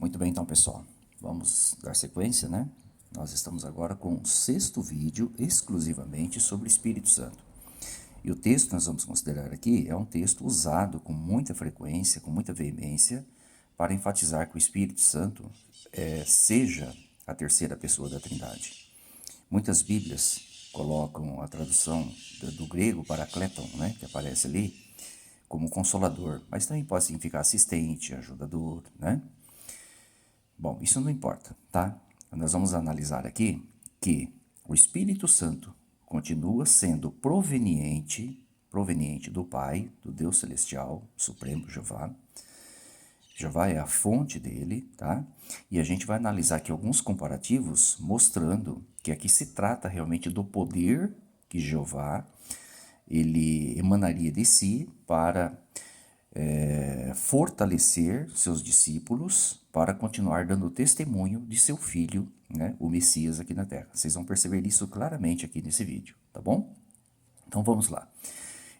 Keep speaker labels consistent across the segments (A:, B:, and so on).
A: Muito bem, então, pessoal, vamos dar sequência, né? Nós estamos agora com o sexto vídeo exclusivamente sobre o Espírito Santo. E o texto que nós vamos considerar aqui é um texto usado com muita frequência, com muita veemência, para enfatizar que o Espírito Santo seja a terceira pessoa da Trindade. Muitas Bíblias colocam a tradução do grego paracleton, né, que aparece ali, como consolador, mas também pode significar assistente, ajudador, né? Bom, isso não importa, tá? Nós vamos analisar aqui que o Espírito Santo continua sendo proveniente do Pai, do Deus Celestial, Supremo Jeová. Jeová é a fonte dele, tá? E a gente vai analisar aqui alguns comparativos mostrando que aqui se trata realmente do poder que Jeová ele emanaria de si para fortalecer seus discípulos para continuar dando testemunho de seu filho, né, o Messias aqui na Terra. Vocês vão perceber isso claramente aqui nesse vídeo, tá bom? Então vamos lá.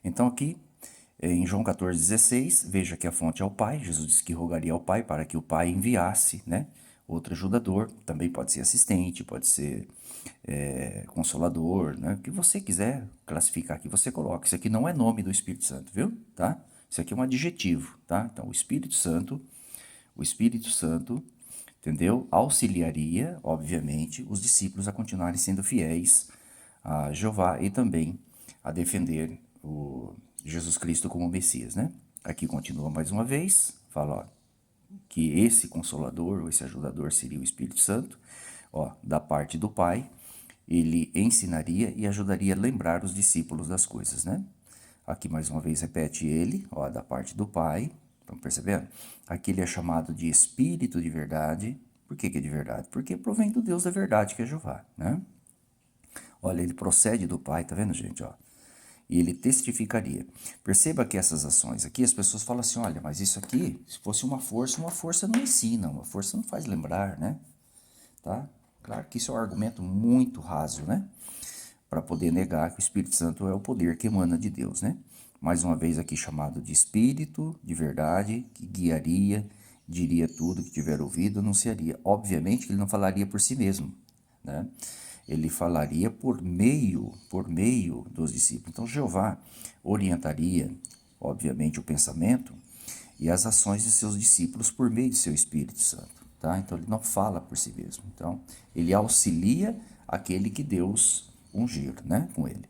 A: Então aqui em João 14,16, veja que a fonte é o Pai. Jesus disse que rogaria ao Pai para que o Pai enviasse, né, outro ajudador. Também pode ser assistente, pode ser consolador, né? O que você quiser classificar aqui, você coloca. Isso aqui não é nome do Espírito Santo, viu? Tá? Isso aqui é um adjetivo, tá? Então, o Espírito Santo, entendeu? Auxiliaria, obviamente, os discípulos a continuarem sendo fiéis a Jeová e também a defender o Jesus Cristo como Messias, né? Aqui continua mais uma vez, fala, ó, que esse consolador ou esse ajudador seria o Espírito Santo, ó, da parte do Pai, ele ensinaria e ajudaria a lembrar os discípulos das coisas, né? Aqui mais uma vez repete ele, ó, da parte do Pai. Estão percebendo? Aqui ele é chamado de Espírito de verdade. Por que é de verdade? Porque provém do Deus da verdade, que é Jeová, né? Olha, ele procede do Pai, tá vendo, gente? Ó, e ele testificaria. Perceba que essas ações aqui, as pessoas falam assim, olha, mas isso aqui, se fosse uma força não ensina, uma força não faz lembrar, né? Tá? Claro que isso é um argumento muito raso, né? Para poder negar que o Espírito Santo é o poder que emana de Deus, né? Mais uma vez aqui chamado de Espírito, de verdade, que guiaria, diria tudo que tiver ouvido, anunciaria. Obviamente que ele não falaria por si mesmo, né? Ele falaria por meio dos discípulos. Então Jeová orientaria, obviamente, o pensamento e as ações de seus discípulos por meio de seu Espírito Santo, tá? Então ele não fala por si mesmo. Então ele auxilia aquele que Deus ungir, né, com ele.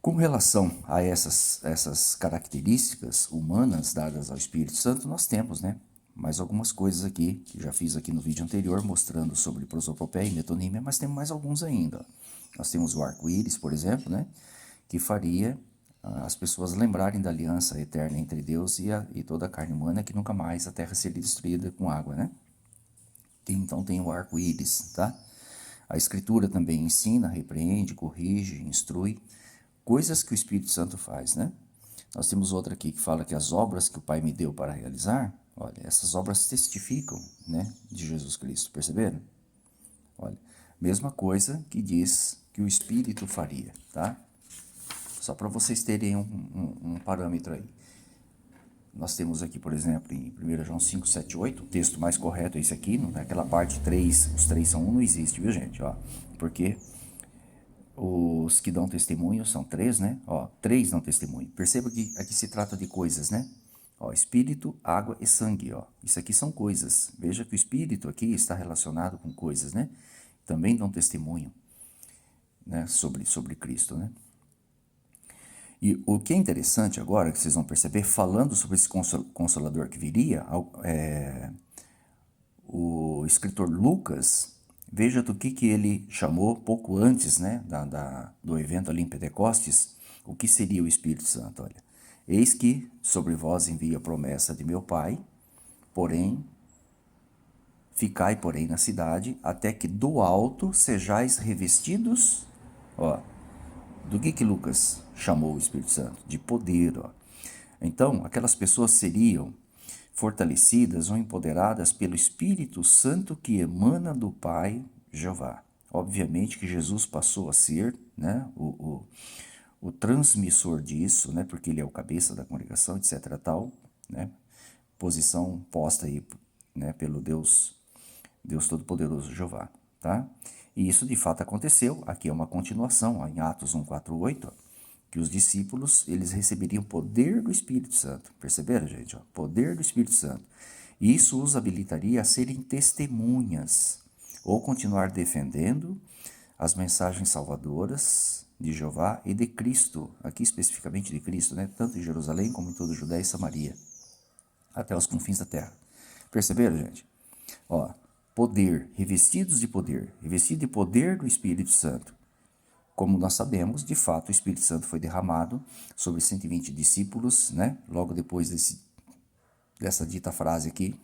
A: Com relação a essas características humanas dadas ao Espírito Santo, nós temos, né, mais algumas coisas aqui, que já fiz aqui no vídeo anterior, mostrando sobre prosopopeia e metonímia, mas temos mais alguns ainda. Nós temos o arco-íris, por exemplo, né, que faria as pessoas lembrarem da aliança eterna entre Deus e toda a carne humana, que nunca mais a terra seria destruída com água, né? Então tem o arco-íris, tá? A Escritura também ensina, repreende, corrige, instrui, coisas que o Espírito Santo faz, né? Nós temos outra aqui que fala que as obras que o Pai me deu para realizar, olha, essas obras testificam, né, de Jesus Cristo, perceberam? Olha, mesma coisa que diz que o Espírito faria, tá? Só para vocês terem um parâmetro aí. Nós temos aqui, por exemplo, em 1 João 5, 7, 8, o texto mais correto é esse aqui, naquela parte 3, os 3 são 1, não existe, viu, gente? Ó, porque os que dão testemunho são 3, né? Ó, 3 dão testemunho. Perceba que aqui se trata de coisas, né? Ó, espírito, água e sangue, ó. Isso aqui são coisas. Veja que o espírito aqui está relacionado com coisas, né? Também dão testemunho, né? Sobre Cristo, né? E o que é interessante agora, que vocês vão perceber, falando sobre esse consolador que viria, o escritor Lucas, veja do que ele chamou pouco antes, né, do evento ali em Pentecostes, o que seria o Espírito Santo. Olha, eis que sobre vós envia a promessa de meu Pai, porém, ficai, porém, na cidade, até que do alto sejais revestidos, ó, do que Lucas chamou o Espírito Santo? De poder, ó. Então, aquelas pessoas seriam fortalecidas ou empoderadas pelo Espírito Santo que emana do Pai Jeová. Obviamente que Jesus passou a ser, né, o transmissor disso, né, porque ele é o cabeça da congregação, etc. tal, né, posição posta aí né, pelo Deus Todo-Poderoso Jeová, tá? E isso de fato aconteceu. Aqui é uma continuação, ó, em Atos 1:4-8, ó, que os discípulos eles receberiam poder do Espírito Santo. Perceberam, gente? Ó, poder do Espírito Santo. E isso os habilitaria a serem testemunhas ou continuar defendendo as mensagens salvadoras de Jeová e de Cristo, aqui especificamente de Cristo, né? Tanto em Jerusalém como em toda a Judéia e Samaria, até os confins da terra. Perceberam, gente? Ó, poder, revestido de poder do Espírito Santo. Como nós sabemos, de fato, o Espírito Santo foi derramado sobre 120 discípulos, né? Logo depois dessa dita frase aqui.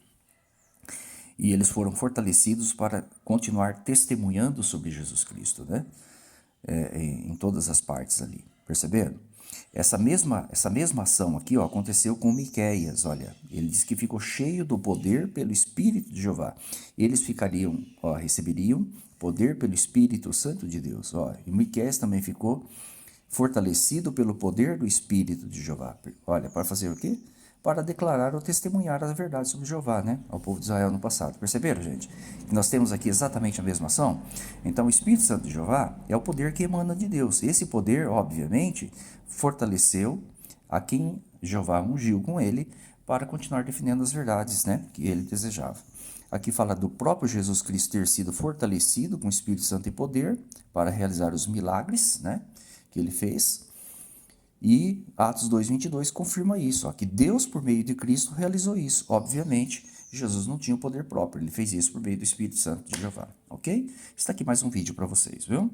A: E eles foram fortalecidos para continuar testemunhando sobre Jesus Cristo, né? Em todas as partes ali. Perceberam? Essa mesma ação aqui, ó, aconteceu com Miqueias, olha. Ele diz que ficou cheio do poder pelo Espírito de Jeová. Eles ficariam, ó, receberiam poder pelo Espírito Santo de Deus, ó. E Miqueias também ficou fortalecido pelo poder do Espírito de Jeová. Olha, para fazer o quê? Para declarar ou testemunhar a verdade sobre Jeová, né? Ao povo de Israel no passado. Perceberam, gente? Que nós temos aqui exatamente a mesma ação? Então, o Espírito Santo de Jeová é o poder que emana de Deus. Esse poder, obviamente, fortaleceu a quem Jeová ungiu com ele para continuar defendendo as verdades, né? Que ele desejava. Aqui fala do próprio Jesus Cristo ter sido fortalecido com o Espírito Santo e poder para realizar os milagres, né? Que ele fez. E Atos 2:22 confirma isso, ó, que Deus, por meio de Cristo, realizou isso. Obviamente, Jesus não tinha o poder próprio, ele fez isso por meio do Espírito Santo de Jeová, ok? Está aqui mais um vídeo para vocês, viu?